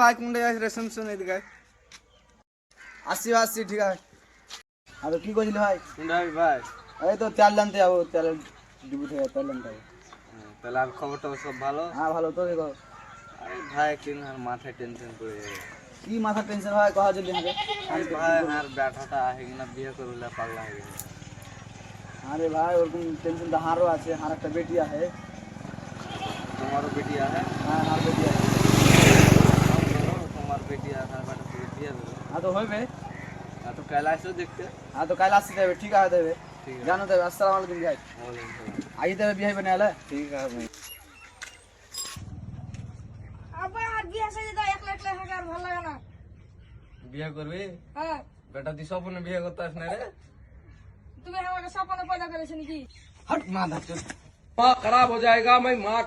ভাই কোনটা যাচ্ছে রে? শুন শুন এদিকে আসছি আসছি ঠিক আছে। আর কি করছিলি ভাই? কোনটা ভাই? এই তো তেল জানতে যাবো, তেল ডিবু থেকে তেল জানতে যাবো। তাহলে আর খবর টবর সব ভালো? হ্যাঁ ভালো, তো দেখো। আরে ভাই একদিন আর মাথায় টেনশন পড়ে যাবে। কি মাথা টেনশন হয় কहा जल्दी হবে? আরে ভাই আর ব্যাটাটা আহে না বিয়ে করলে পাগলা হয়ে গেছে। अरे भाई ওরকম টেনশন তো হারও আছে, হার একটা বেটিয়া है। তোমারও বেটিয়া है? हाँ हार बेटिया है। তোমার বেটিয়া আর বেটা থেকে বিয়ে দেবে। हाँ तो होइबे। আর তো কাল আসো দেখতে। हाँ तो কাল আসতে দেবে, ঠিক আছে দেবে। ঠিক আছে। জানো দেবে। আসসালামু আলাইকুম ভাই। ওয়ালাইকুম আই দেবে বিয়ে বনে আলে। ঠিক আছে ভাই। আব্বা আর বিয়ে সাজে দাও, একলা একলা থাকা আর ভালো লাগে না। বিয়ে করবি? হ্যাঁ, বেটা তুই স্বপ্নে বিয়ে করতে আস না রে? তুমি আমাকে স্বপ্নে পয়দা করেছো নাকি? हट माधा चल माँ खराब हो जाएगा मैं माँ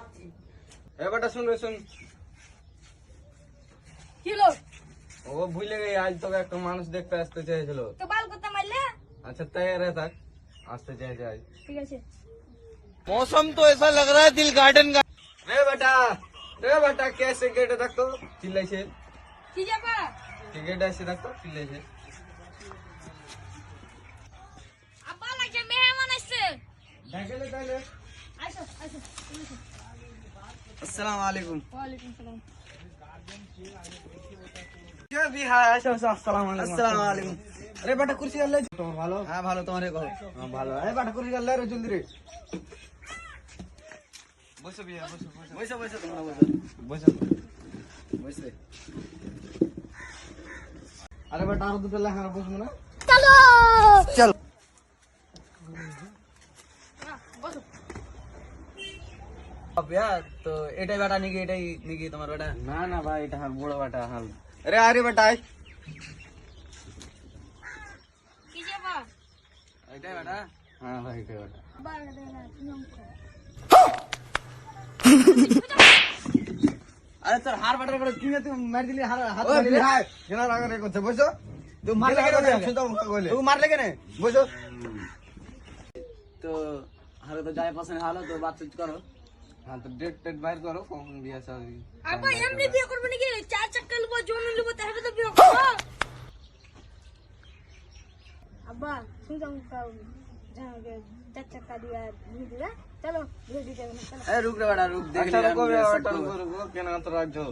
ए बेटा सुन रे सुन কি লোক ও ভুলে গই আজ তোকে একটা মানুষ দেখতে আসতে চেয়েছিল তো বাল করতে মারলে? अच्छा तैयार है तक আসতে চেয়েছে আজ ঠিক আছে। मौसम तो ऐसा लग रहा है दिल गार्डन का रे बेटा कैसे गेट तक तो चिल्लाइছে কি যাবা? कि गेट ऐसे तक तो चिल्लाइছে আব্বা লাগে মেহমান আসছে। ঢাকে ले তাহলে আইসো আইসো তুমি আইসো। আসসালামু আলাইকুম। ওয়ালাইকুম সালাম। क्या भी है ऐसा अस्सलाम वालेकुम আসসালামু আলাইকুম। अरे बेटा कुर्सी कर ले तो ভালো হ্যাঁ ভালো, তোমারে কहो। हां ভালো है बेटा कुर्सी कर ले रे जल्दी रे বসো বিয়া বসো বসো বসো বসো, তোমরা বসো বসো বসে। আরে বেটা আর দুটো লেখা বসবো না চলো চল। বসো। বিয়া তো এটাই বেটা নাকি? এটাই নাকি তোমার বেটা? না না ভাই এটা হার বড় বেটা হাল আরে আরে বেটা কি যাবা? এটাই বেটা। হ্যাঁ ভাই এটা বেটা আব্বা লাগে না তুমি আমাকে। আরে তোর হার বেটার করে কি না, তুই মার দিলি হাত ওই মার দিলি। ভাই কেন লাগা রে করছে বসো তুই মারলে কেন? শুনতে মুখ কইলে তুই মারলে কেন? বসো। তো হারে তো যায় পছন্দ হলো, তো বাতচীত করো। হ্যাঁ তো ডেট বাইর করো কখন বিয়ে শাদী আব্বা এমনি বিয়ে করবে নাকি? চার চাক্কা লব, জমি লব, তাহলে তো বিয়ে করব। আব্বা তুমি তো আমাকে জানাবে চার চাক্কা দিয়া বিয়ে দিবা। চলো বিয়ে দিতে হবে না, চলো। এ রুক রে বেটা রুক, দেখ আচ্ছা লিলাম রুকো বিয়ে সব বেটা করবো। রুকো কেন তো রাখছো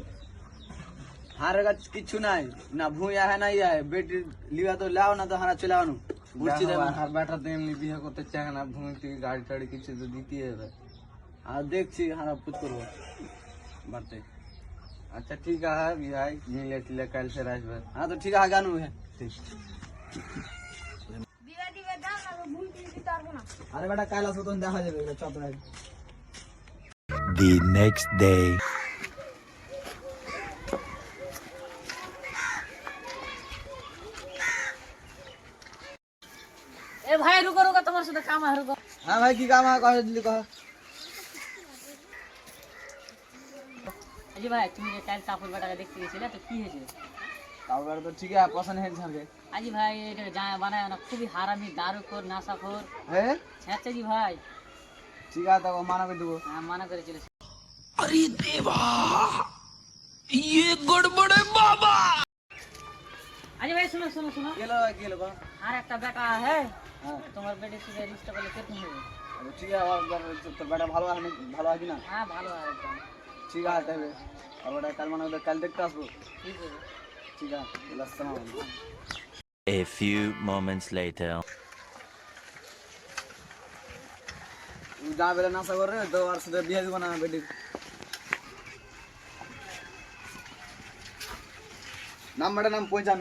হারের কাছে কিচ্ছু নাই না, ভুঁইয়া হ্যাঁ নাই বেটি লিবা তো লাও না, তো হারা চলে আনো বুঝছি দেবে। আর বেটা তো এমনি বিয়ে করতে চায় না ভূমি থেকে গাড়ি টাড়ি কিছু তো দিতেই হবে আর দেখছি হারা পুত করবো বাড়তে। আচ্ছা ঠিক আছে ভাই মিলে টিলে কাল সে আসবে হ্যাঁ তো ঠিক আছে, গানু হ্যাঁ। ঠিক বিয়ে দিবে দাও না, ভুল কিছু দিতে পারবো না। আরে বেটা কাল আসো, তখন দেখা যাবে চপ রাখ। The next day. এ ভাই রুকো রুকো, তোমার সাথে কাম আছে, রুকো। হ্যাঁ ভাই কি কাম আছে কহ জলদি কহ। আজি ভাই তুমি যে কাল কাপড় বাটাকে দেখতে গেছিলে তো কি হয়েছে? তারপরে তো ঠিক আছে, পছন্দ হয়েছে সঙ্গে। আজি ভাই এটা যা বানায় না খুবই হারামি দারুখোর নাশাখোর হ্যাঁ ছেঁচে জি ভাই। ঠিক আছে, তখন মানা করে দেবো। হ্যাঁ মানা করেছিল। আজি ভাই শুনো শুনো শুনো, কি হলো কহ। আর একটা বেটা হ্যাঁ হ্যাঁ তোমার বেটির সাথে রিস্তা করলে কেমন হবে? আরে ঠিক আছে, তোর বেটা ভালো আছে না? ভালো আছে না? হ্যাঁ ভালো আর একদম ঠিক আছে তবে। আর বেটা কাল মানে কাল দেখতে আসবো। ঠিক আছে। ঠিক আছে, আসসালামু আলাইকুম। A few moments later. যা বেলা নাশা করে তো আর সাথে বিয়ে দিব না বেটির। নাম বেটা নাম পৌঁছান।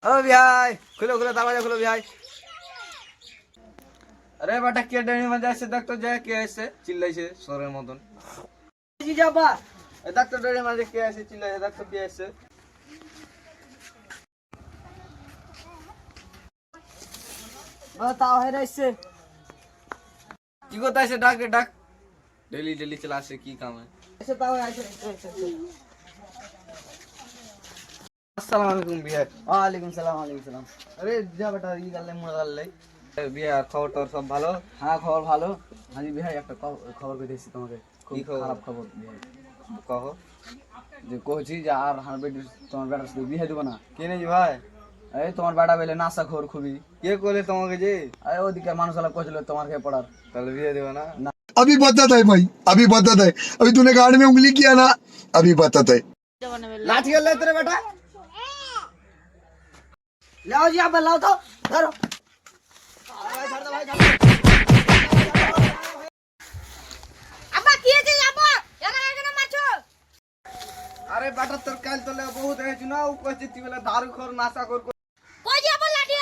ও ভাই খুলো খুলো, দরজা খুলো ভাই। আরে বেটা কে ডাইনি মধ্যে আসছে দেখ তো যায় কে আসছে চিল্লাইছে সরের মতন জি যাবা। এ দেখ তো ডাইনি মধ্যে কে আসছে চিল্লাইছে দেখ তো কে আসছে তাও হয়ে রয়েছে। কি করতে আসছে ডাক রে ডাক ডেলি ডেলি চলে আসে কি কাম है এসে তাও আছে। আসসালামু আলাইকুম বিয়া ওয়ালাইকুম সালাম, ওয়ালাইকুম সালাম। अरे जा बेटा ये गल्ले मुड़ गल्ले বিয়ে আর খবর তোর সব ভালো? হ্যাঁ খবর ভালো। হাজি ভাই একটা খবর কইতেছি তোমাকে, খুব কি খবর? খারাপ খবর বিহাই। কহ। যে কইছি যে আর আমার বেটি তোমার বেটার সাথে বিয়ে দেবো না। কে নাকি ভাই? এই তোমার বেটা বেলে নাশা খোর খুবই। কে করলে তোমাকে যে? এই ওদিকে মানুষ আলাপ কইছিল তোমার খেয়ে পড়ার। তাহলে বিয়ে দেবো না? अभी बताता है भाई, अभी बताता है। अभी तूने गाड़ में उंगली किया ना, अभी बताता है। लाठी ले तेरे बेटा, लाओ जी आप लाओ तो धरो। আব্বা কি হয়েছে আব্বা এখানে এখানে মারছো আরে বেটা তোর কাল তোলে বহুত হয়েছে না, ও কইছে তুই বলে দারু খোর নাশা খোর। কই যে আব্বা লাঠি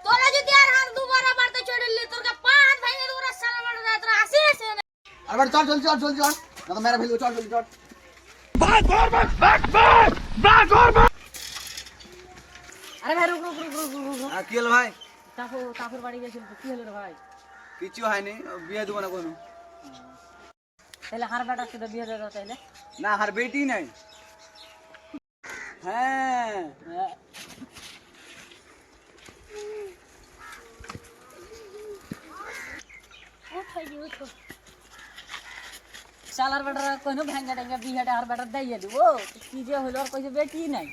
তোরা যদি আর হাত দুবার মারতে চড়লি তোর কা পাঁচ ভাঙে তোরা সালা মারতে যায় তোরা আসিস না अरे बेटा चल चल चल चल चल, ना तो मेरा भेल चल चल चल। আরে ভাই রুক রুক রুক রুক রুক রুক। हाँ की हलो भाई? কাকুর বাড়ি গেছিল তো কি হলো রে ভাই? किच्छु है नहीं, बिहे देबो ना कोनो। তাহলে হার বেটার সাথে বিয়ে দেওয়া তাইলে? ना हर बेटी नहीं। हैं শালার বেটার কোনো ভেঙ্গা টেঙ্গা বিয়েটা আর বেটার দিয়ে দিব, কি যে হলো আর কইছে বেটি নাই।